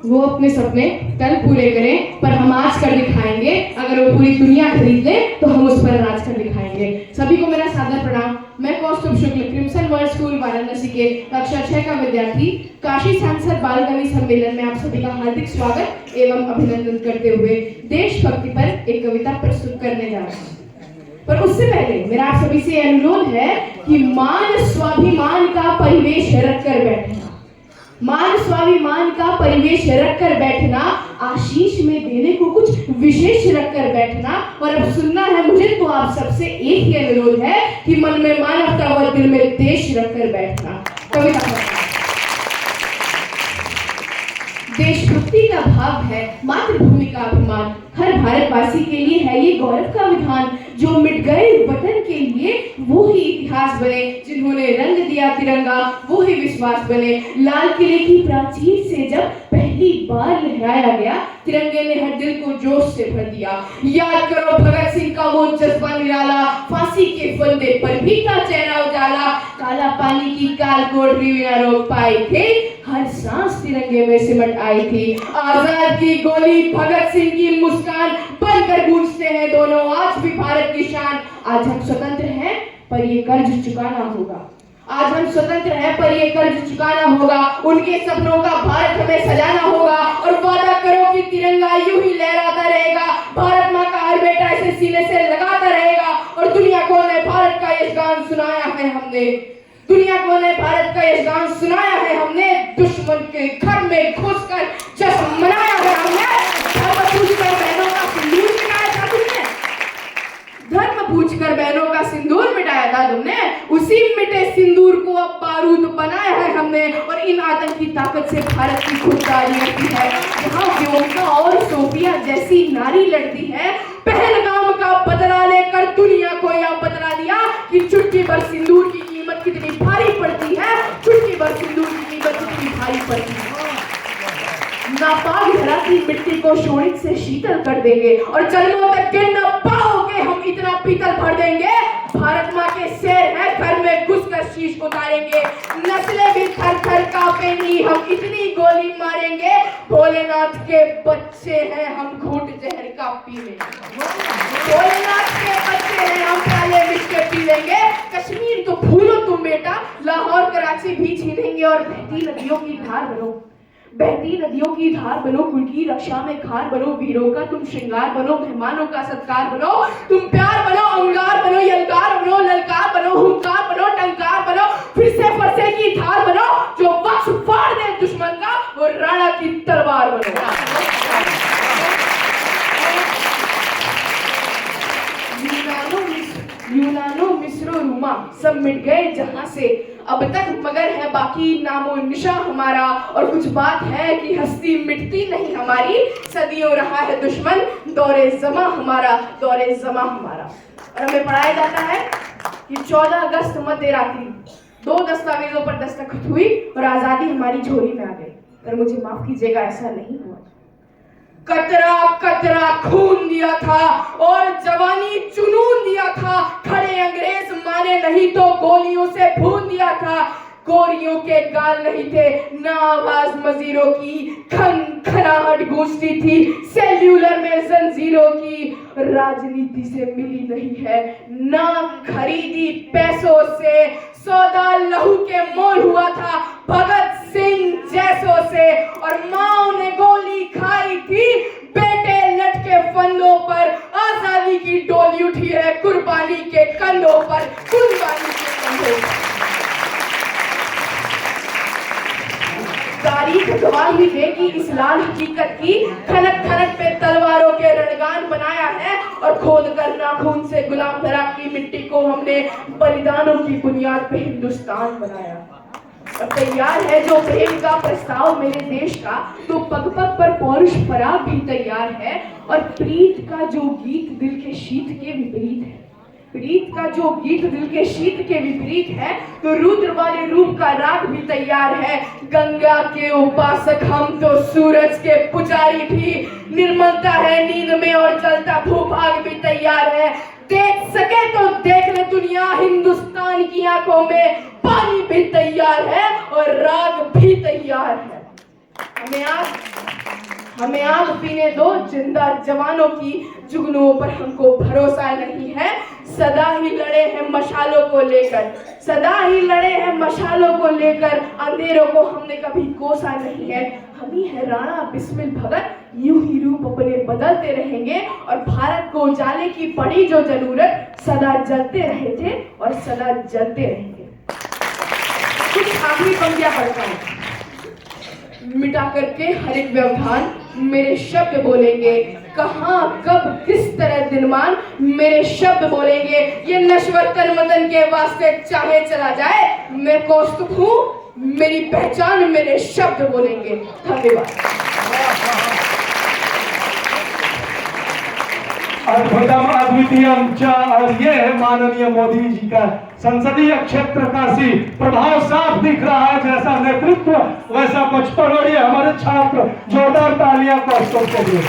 वो अपने सपने कल पूरे करें, पर हम आज कर दिखाएंगे। अगर वो पूरी दुनिया खरीद ले तो हम उस पर राज कर दिखाएंगे। सभी को मेरा सादर प्रणाम। मैं कौस्तुभ शुक्ल क्रिम्सन वर्ल्ड स्कूल वाराणसी के कक्षा 6 का विद्यार्थी काशी सांसद बाल कवि सम्मेलन में आप सभी का हार्दिक स्वागत एवं अभिनंदन करते हुए देशभक्ति पर एक कविता प्रस्तुत करने जा रहा हूँ। पर उससे पहले मेरा आप सभी से अनुरोध है कि मान स्वाभिमान का परिवेश रखकर बैठना, मान स्वाभिमान का परिवेश रखकर बैठना, आशीष में देने को कुछ विशेष रखकर बैठना। और अब सुनना है मुझे तो आप सबसे एक ही अनुरोध है कि मन में मानवता और दिल में देश रखकर बैठना। कविता देशभक्ति का भाव है मातृभूमि का अभिमान, हर भारतवासी के लिए है ये गौरव का विधान। जो मिट गए वतन के लिए वो ही इतिहास बने, जिन्होंने रंग दिया तिरंगा वो ही विश्वास बने। लाल किले की प्राचीर से जब पहली बार लहराया गया, तिरंगे ने हर दिल को जोश से भर दिया। याद करो भगत सिंह का वो जज्बा निराला, फांसी के फंदे पर भी था चेहरा उजाला। काला पानी की काल कोठरी में न रोक पाए थे, हर सांस तिरंगे में सिमट आई थी। आजाद की गोली भगत सिंह की मुस्कान बनकर गूंजते हैं दोनों आज भी भारत की शान। आज हम स्वतंत्र हैं पर ये कर्ज चुकाना होगा, आज हम स्वतंत्र हैं पर ये कर्ज चुकाना होगा। उनके सपनों का भारत हमें सजाना होगा और वादा करो कि तिरंगा यूं ही लहराता रहेगा। भारत माँ का हर बेटा इसे सीने से लगाता रहेगा। और दुनिया को ने भारत का ये गान सुनाया है हमने, दुनिया को ने भारत का ये गान सुनाया है हमने। दुश्मन के घर में घुसकर जश्न मनाया है हमने। धर्म पूछकर बहनों का सिंदूर मिटाया था तुमने, धर्म पूछकर बहनों का सिंदूर मिटाया था तुमने। उसी मिटे सिंदूर को अब बारूद बनाया है हमने। और इन आतंकी ताकत से भारत की खुददारी होती है। जहाँ व्योमिका और सोफिया जैसी नारी लड़ती है, पहलगाम का बदला लेकर दुनिया को यह बदला दिया कि चुटकी भर सिंदूर की कीमत कितनी भारी पड़ती है, चुटकी भर सिंदूर की कीमत कितनी भारी पड़ती है। नापाक धरा की मिट्टी को शोणित से शीतल कर देंगे और जन्मों तक गिन न पाओगे हम इतना पीतल भर देंगे। भारत माँ के शेर है घर में घुसकर शीश उतारेंगे। नस्लें भी थर थर कांपेंगी हम इतनी गोली मारेंगे। भोलेनाथ के बच्चे हैं हम घूंट जहर का पी लेंगे, भोलेनाथ के बच्चे हैं हम प्याले विष के पी लेंगे। कश्मीर तो भूलो तुम बेटा, लाहौर कराची भी छीनेंगे। और बहती नदियों की धार बनो, बहती नदियों की धार बनो, कुल की रक्षा में खार बनो। वीरों का तुम श्रृंगार बनो, मेहमानों का सत्कार बनो। तुम प्यार बनो, अंगार बनो, यलकार बनो, ललकार बनो, हुंकार बनो, टंकार बनो। फिर से फरसे की धार बनो, जो वक्ष फाड़ दे दुश्मन का, वो राणा की तलवार बनो। यूनानो मिस्रो रूमा सब मिट गए जहां से, अब तक मगर है बाकी नामो निशा हमारा। और कुछ बात है कि हस्ती मिटती नहीं हमारी, सदियों रहा है दुश्मन दौरे जमा हमारा, दौरे जमा हमारा। और हमें पढ़ाया जाता है कि 14 अगस्त मध्य रात्रि 2 दस्तावेजों पर दस्तखत हुई और आजादी हमारी झोली में आ गई। पर मुझे माफ कीजिएगा, ऐसा नहीं हुआ। कतरा कतरा खून दिया था और जवानी जुनून दिया था। खड़े अंग्रेज मारे नहीं तो गोलियों से भून दिया था। गोरियों के गाल नहीं थे ना आवाज मजीरों की, खन खनाहट गूंजती थी सेल्यूलर में जंजीरों की। राजनीति से मिली नहीं है ना खरीदी पैसों से, सौदा लहू के मोल हुआ था भगत सिंह जैसों से। और माओ ने गोली खाई थी बेटे लटके फंदों पर, आजादी की डोली उठी है कुर्बानी के कंधों पर, कुर्बानी के कंधों पर। तारीख गवाही देगी इस लाल हकीकत की, खनक खनक पे तलवारों के रणगान बनाया है। और खोद कर नाखून से गुलाम धरा की मिट्टी को हमने बलिदानों की बुनियाद पे हिंदुस्तान बनाया। अब तैयार है जो प्रेम का प्रस्ताव मेरे देश का, तो पग पग पर पौरुष पराग भी तैयार है। और प्रीत का जो गीत दिल के शीत के विपरीत है, प्रीत का जो गीत दिल के शीत के विपरीत है, तो रुद्र वाले रूप का राग भी तैयार है। गंगा के उपासक हम तो सूरज के पुजारी भी, निर्मलता है नींद में और जलता भूभाग भी तैयार है। देख सके तो देख ले दुनिया, हिंदुस्तान की आंखों में पानी भी तैयार है और राग भी तैयार है। हमें आग पीने दो जिंदा जवानों की, जुगनुओं पर हमको भरोसा नहीं है। सदा ही लड़े हैं मशालों को लेकर, सदा ही लड़े हैं मशालों को लेकर, अंधेरों को हमने कभी कोसा नहीं है। हम ही है राणा बिस्मिल भगत, यूं ही रूप अपने बदलते रहेंगे, और भारत को उजाले की पड़ी जो जरूरत, सदा जलते रहे थे और सदा जलते रहेंगे। कुछ आखिरी पंक्तियां पढ़ता हूं। मिटा करके हर एक व्यवधान मेरे शब्द बोलेंगे, कहां कब किस तरह दिनमान मेरे शब्द बोलेंगे। ये नश्वर तन वतन के वास्ते चाहे चला जाए, मैं कौस्तुभ हूं, मेरी पहचान मेरे शब्द बोलेंगे। धन्यवाद। अद्भुतम अद्वितीयम च। और ये है माननीय मोदी जी का संसदीय क्षेत्र का प्रभाव साफ दिख रहा है। जैसा नेतृत्व वैसा बचपन, और ये हमारे छात्र, जोरदार तालियां कौस्तुभ के लिए।